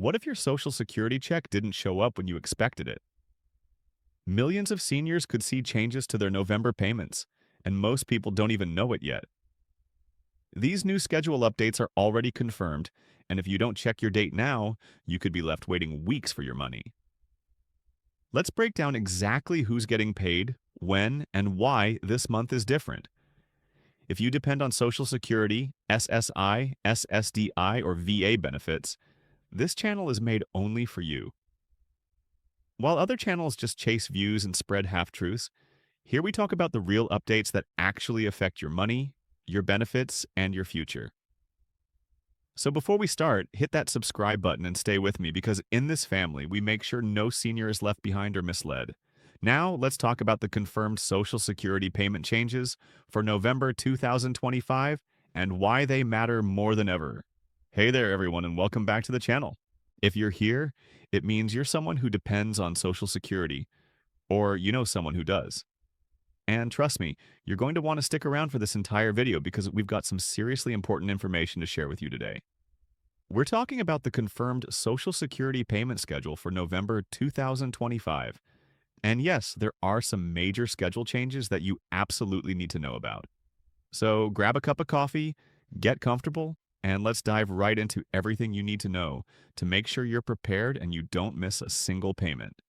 What if your Social Security check didn't show up when you expected it? Millions of seniors could see changes to their November payments, and most people don't even know it yet. These new schedule updates are already confirmed, and if you don't check your date now, you could be left waiting weeks for your money. Let's break down exactly who's getting paid, when, and why this month is different. If you depend on Social Security, SSI, SSDI, or VA benefits, this channel is made only for you. While other channels just chase views and spread half-truths, here we talk about the real updates that actually affect your money, your benefits, and your future. So before we start, hit that subscribe button and stay with me because in this family, we make sure no senior is left behind or misled. Now, let's talk about the confirmed Social Security payment changes for November 2025 and why they matter more than ever. Hey there, everyone, and welcome back to the channel. If you're here, it means you're someone who depends on Social Security, or you know someone who does. And trust me, you're going to want to stick around for this entire video because we've got some seriously important information to share with you today. We're talking about the confirmed Social Security payment schedule for November 2025. And yes, there are some major schedule changes that you absolutely need to know about. So grab a cup of coffee, get comfortable, and let's dive right into everything you need to know to make sure you're prepared and you don't miss a single payment.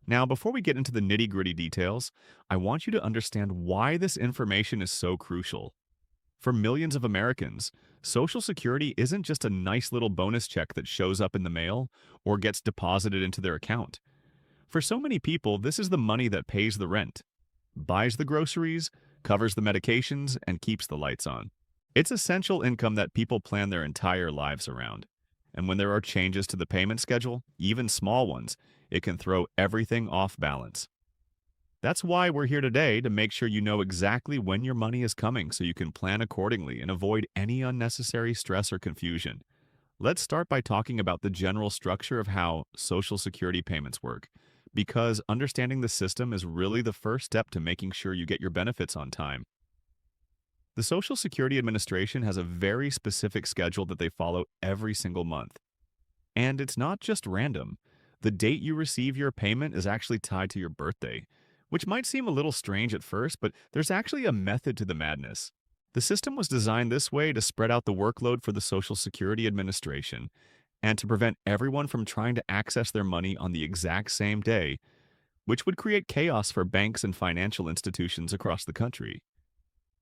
Now, before we get into the nitty-gritty details, I want you to understand why this information is so crucial. For millions of Americans, Social Security isn't just a nice little bonus check that shows up in the mail or gets deposited into their account. For so many people, this is the money that pays the rent, buys the groceries, covers the medications, and keeps the lights on. It's essential income that people plan their entire lives around. And when there are changes to the payment schedule, even small ones, it can throw everything off balance. That's why we're here today, to make sure you know exactly when your money is coming so you can plan accordingly and avoid any unnecessary stress or confusion. Let's start by talking about the general structure of how Social Security payments work, because understanding the system is really the first step to making sure you get your benefits on time. The Social Security Administration has a very specific schedule that they follow every single month. And it's not just random. The date you receive your payment is actually tied to your birthday, which might seem a little strange at first, but there's actually a method to the madness. The system was designed this way to spread out the workload for the Social Security Administration and to prevent everyone from trying to access their money on the exact same day, which would create chaos for banks and financial institutions across the country.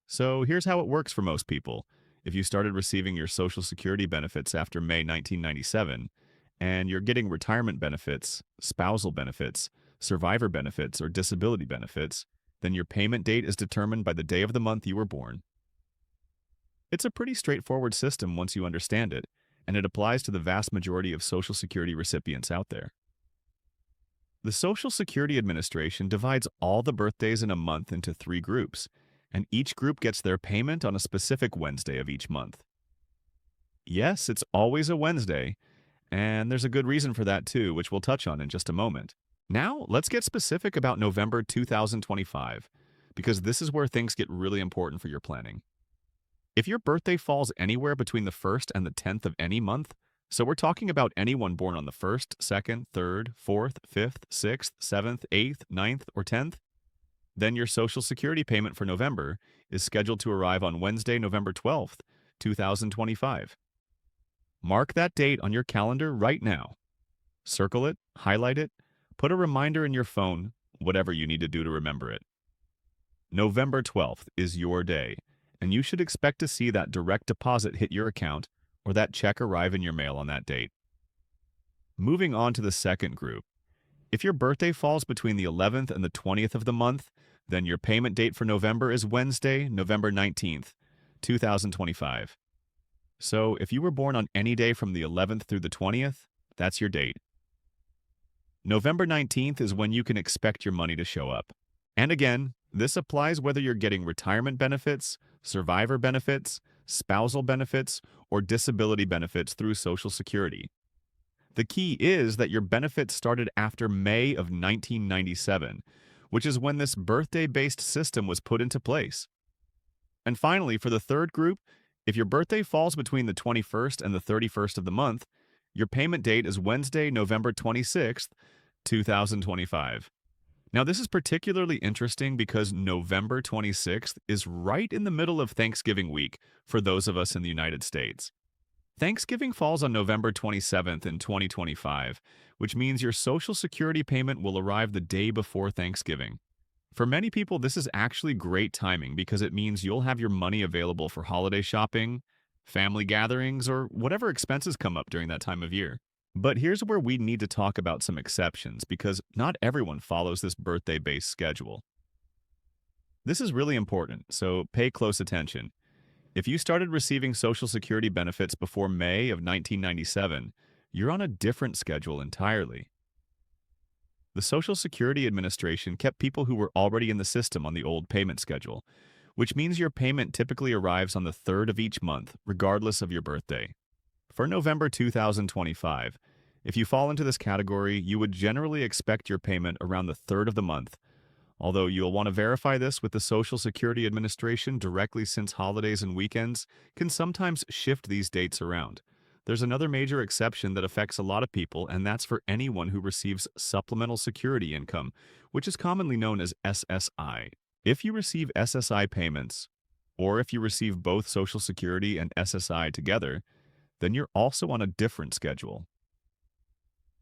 So here's how it works for most people. If you started receiving your Social Security benefits after May 1997, and you're getting retirement benefits, spousal benefits, survivor benefits, or disability benefits, then your payment date is determined by the day of the month you were born. It's a pretty straightforward system once you understand it, and it applies to the vast majority of Social Security recipients out there. The Social Security Administration divides all the birthdays in a month into 3 groups, and each group gets their payment on a specific Wednesday of each month. Yes, it's always a Wednesday, and there's a good reason for that too, which we'll touch on in just a moment. Now, let's get specific about November 2025, because this is where things get really important for your planning. If your birthday falls anywhere between the 1st and the 10th of any month, so we're talking about anyone born on the 1st, 2nd, 3rd, 4th, 5th, 6th, 7th, 8th, 9th, or 10th, then your Social Security payment for November is scheduled to arrive on Wednesday, November 12th, 2025. Mark that date on your calendar right now. Circle it, highlight it, put a reminder in your phone, whatever you need to do to remember it. November 12th is your day, and you should expect to see that direct deposit hit your account or that check arrive in your mail on that date. Moving on to the second group. If your birthday falls between the 11th and the 20th of the month, then your payment date for November is Wednesday, November 19th, 2025. So if you were born on any day from the 11th through the 20th, that's your date. November 19th is when you can expect your money to show up. And again, this applies whether you're getting retirement benefits, survivor benefits, spousal benefits, or disability benefits through Social Security. The key is that your benefits started after May of 1997, which is when this birthday-based system was put into place. And finally, for the third group, if your birthday falls between the 21st and the 31st of the month, Your payment date is Wednesday, November 26th, 2025. Now, this is particularly interesting because November 26th is right in the middle of Thanksgiving week for those of us in the United States. Thanksgiving falls on November 27th in 2025, which means your Social Security payment will arrive the day before Thanksgiving. For many people, this is actually great timing because it means you'll have your money available for holiday shopping, family gatherings, or whatever expenses come up during that time of year. But here's where we need to talk about some exceptions because not everyone follows this birthday-based schedule. This is really important, so pay close attention. If you started receiving Social Security benefits before May of 1997, you're on a different schedule entirely. The Social Security Administration kept people who were already in the system on the old payment schedule, which means your payment typically arrives on the 3rd of each month, regardless of your birthday. For November 2025, if you fall into this category, you would generally expect your payment around the 3rd of the month, although you'll want to verify this with the Social Security Administration directly since holidays and weekends can sometimes shift these dates around. There's another major exception that affects a lot of people, and that's for anyone who receives supplemental security income, which is commonly known as SSI. If you receive SSI payments, or if you receive both Social Security and SSI together, then you're also on a different schedule.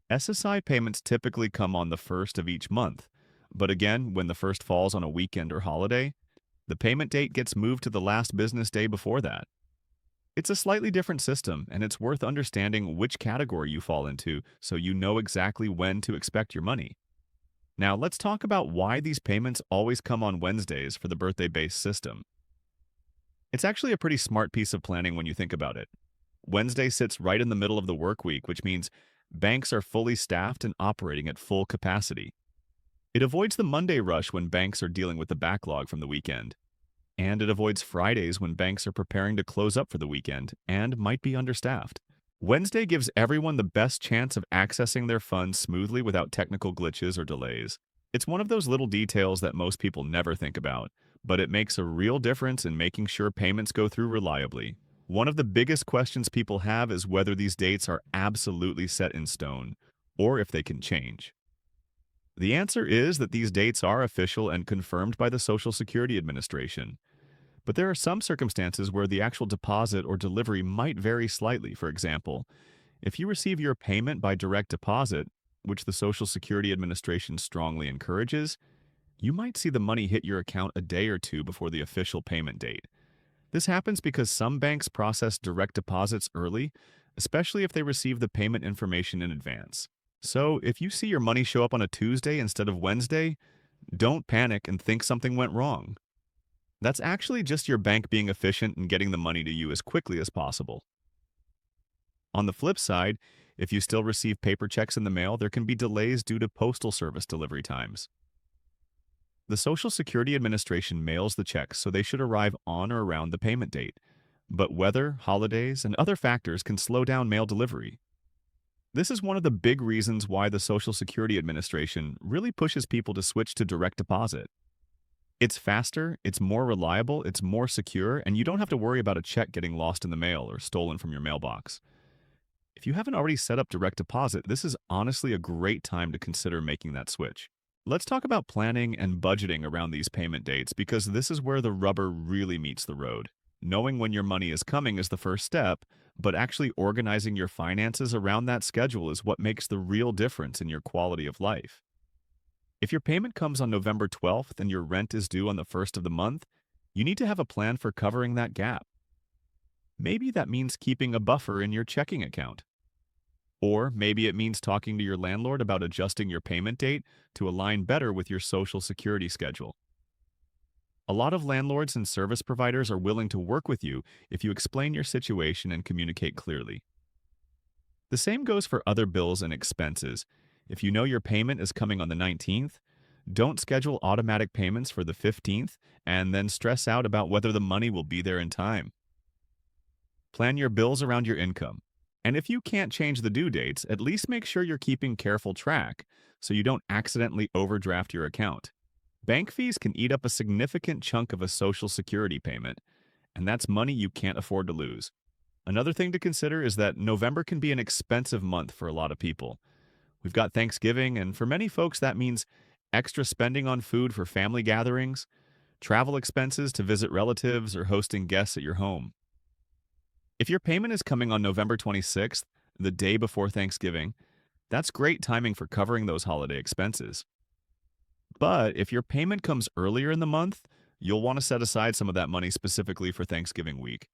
SSI payments typically come on the 1st of each month, but again, when the first falls on a weekend or holiday, the payment date gets moved to the last business day before that. It's a slightly different system, and it's worth understanding which category you fall into so you know exactly when to expect your money. Now, let's talk about why these payments always come on Wednesdays for the birthday-based system. It's actually a pretty smart piece of planning when you think about it. Wednesday sits right in the middle of the work week, which means banks are fully staffed and operating at full capacity. It avoids the Monday rush when banks are dealing with the backlog from the weekend. And it avoids Fridays when banks are preparing to close up for the weekend and might be understaffed. Wednesday gives everyone the best chance of accessing their funds smoothly without technical glitches or delays. It's one of those little details that most people never think about, but it makes a real difference in making sure payments go through reliably. One of the biggest questions people have is whether these dates are absolutely set in stone, or if they can change. The answer is that these dates are official and confirmed by the Social Security Administration. But there are some circumstances where the actual deposit or delivery might vary slightly. For example, if you receive your payment by direct deposit, which the Social Security Administration strongly encourages, you might see the money hit your account a day or two before the official payment date. This happens because some banks process direct deposits early, especially if they receive the payment information in advance. So, if you see your money show up on a Tuesday instead of Wednesday, don't panic and think something went wrong. That's actually just your bank being efficient and getting the money to you as quickly as possible. On the flip side, if you still receive paper checks in the mail, there can be delays due to postal service delivery times. The Social Security Administration mails the checks, so they should arrive on or around the payment date. But weather, holidays, and other factors can slow down mail delivery. This is one of the big reasons why the Social Security Administration really pushes people to switch to direct deposit. It's faster, it's more reliable, it's more secure, and you don't have to worry about a check getting lost in the mail or stolen from your mailbox. If you haven't already set up direct deposit, this is honestly a great time to consider making that switch. Let's talk about planning and budgeting around these payment dates because this is where the rubber really meets the road. Knowing when your money is coming is the first step, but actually organizing your finances around that schedule is what makes the real difference in your quality of life. If your payment comes on November 12th and your rent is due on the 1st of the month, you need to have a plan for covering that gap. Maybe that means keeping a buffer in your checking account. Or maybe it means talking to your landlord about adjusting your payment date to align better with your Social Security schedule. A lot of landlords and service providers are willing to work with you if you explain your situation and communicate clearly. The same goes for other bills and expenses. If you know your payment is coming on the 19th, don't schedule automatic payments for the 15th and then stress out about whether the money will be there in time. Plan your bills around your income. And if you can't change the due dates, at least make sure you're keeping careful track so you don't accidentally overdraft your account. Bank fees can eat up a significant chunk of a Social Security payment, and that's money you can't afford to lose. Another thing to consider is that November can be an expensive month for a lot of people. We've got Thanksgiving, and for many folks, that means extra spending on food for family gatherings, travel expenses to visit relatives, or hosting guests at your home. If your payment is coming on November 26th, the day before Thanksgiving, that's great timing for covering those holiday expenses. But if your payment comes earlier in the month, you'll want to set aside some of that money specifically for Thanksgiving week,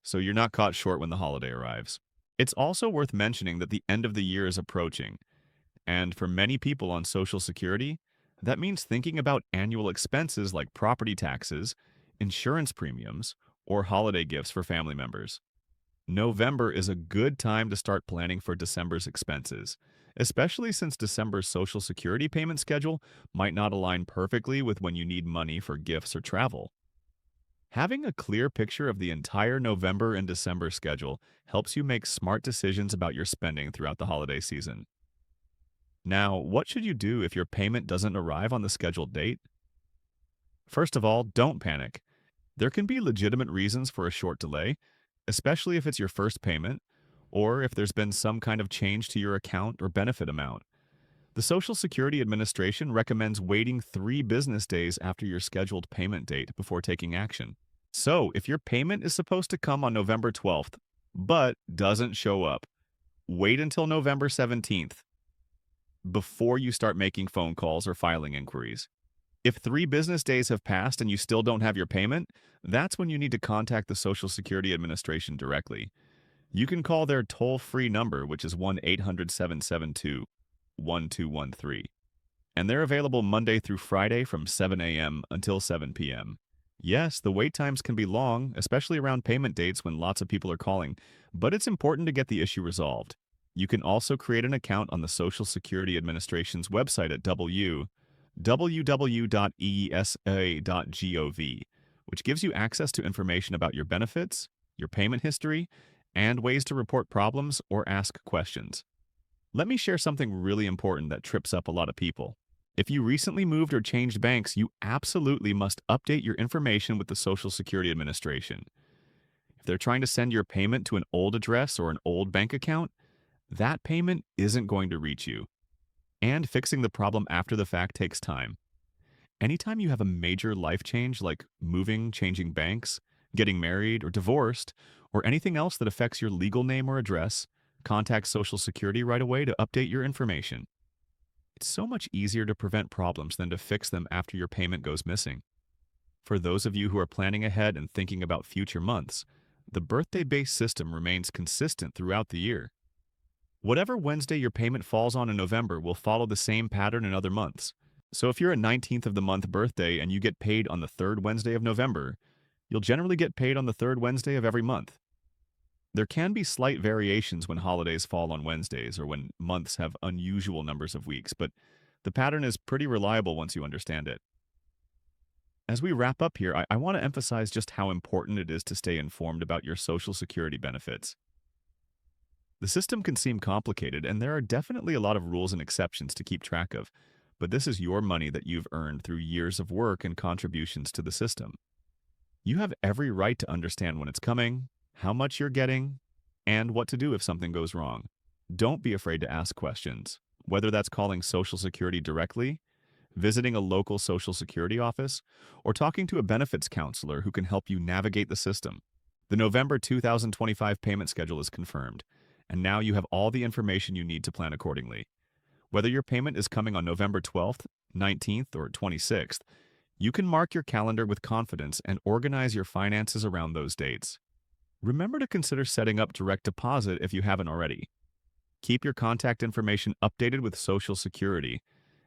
so you're not caught short when the holiday arrives. It's also worth mentioning that the end of the year is approaching, and for many people on Social Security, that means thinking about annual expenses like property taxes, insurance premiums, or holiday gifts for family members. November is a good time to start planning for December's expenses, especially since December's Social Security payment schedule might not align perfectly with when you need money for gifts or travel. Having a clear picture of the entire November and December schedule helps you make smart decisions about your spending throughout the holiday season. Now, what should you do if your payment doesn't arrive on the scheduled date? First of all, don't panic. There can be legitimate reasons for a short delay, especially if it's your first payment or if there's been some kind of change to your account or benefit amount. The Social Security Administration recommends waiting 3 business days after your scheduled payment date before taking action. So, if your payment is supposed to come on November 12th, but doesn't show up, wait until November 17th before you start making phone calls or filing inquiries. If 3 business days have passed and you still don't have your payment, that's when you need to contact the Social Security Administration directly. You can call their toll-free number, which is 1-800-772-1213. And they're available Monday through Friday from 7 a.m. until 7 p.m. Yes, the wait times can be long, especially around payment dates when lots of people are calling, but it's important to get the issue resolved. You can also create an account on the Social Security Administration's website at www.eesa.gov, which gives you access to information about your benefits, your payment history, and ways to report problems or ask questions. Let me share something really important that trips up a lot of people. If you recently moved or changed banks, you absolutely must update your information with the Social Security Administration. If they're trying to send your payment to an old address or an old bank account, that payment isn't going to reach you. And fixing the problem after the fact takes time. Anytime you have a major life change like moving, changing banks, getting married or divorced, or anything else that affects your legal name or address, contact Social Security right away to update your information. It's so much easier to prevent problems than to fix them after your payment goes missing. For those of you who are planning ahead and thinking about future months, the birthday-based system remains consistent throughout the year. Whatever Wednesday your payment falls on in November will follow the same pattern in other months. So if you're a 19th of the month birthday and you get paid on the 3rd Wednesday of November, you'll generally get paid on the 3rd Wednesday of every month. There can be slight variations when holidays fall on Wednesdays or when months have unusual numbers of weeks, but the pattern is pretty reliable once you understand it. As we wrap up here, I want to emphasize just how important it is to stay informed about your Social Security benefits. The system can seem complicated, and there are definitely a lot of rules and exceptions to keep track of, but this is your money that you've earned through years of work and contributions to the system. You have every right to understand when it's coming, how much you're getting, and what to do if something goes wrong. Don't be afraid to ask questions, whether that's calling Social Security directly, visiting a local Social Security office, or talking to a benefits counselor who can help you navigate the system. The November 2025 payment schedule is confirmed, and now you have all the information you need to plan accordingly. Whether your payment is coming on November 12th, 19th, or 26th, you can mark your calendar with confidence and organize your finances around those dates. Remember to consider setting up direct deposit if you haven't already. Keep your contact information updated with Social Security,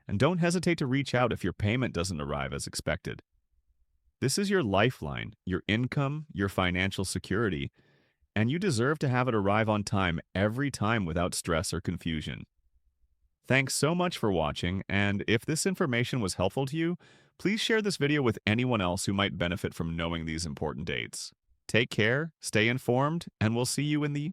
and don't hesitate to reach out if your payment doesn't arrive as expected. This is your lifeline, your income, your financial security, and you deserve to have it arrive on time every time without stress or confusion. Thanks so much for watching, and if this information was helpful to you, please share this video with anyone else who might benefit from knowing these important dates. Take care, stay informed, and we'll see you in the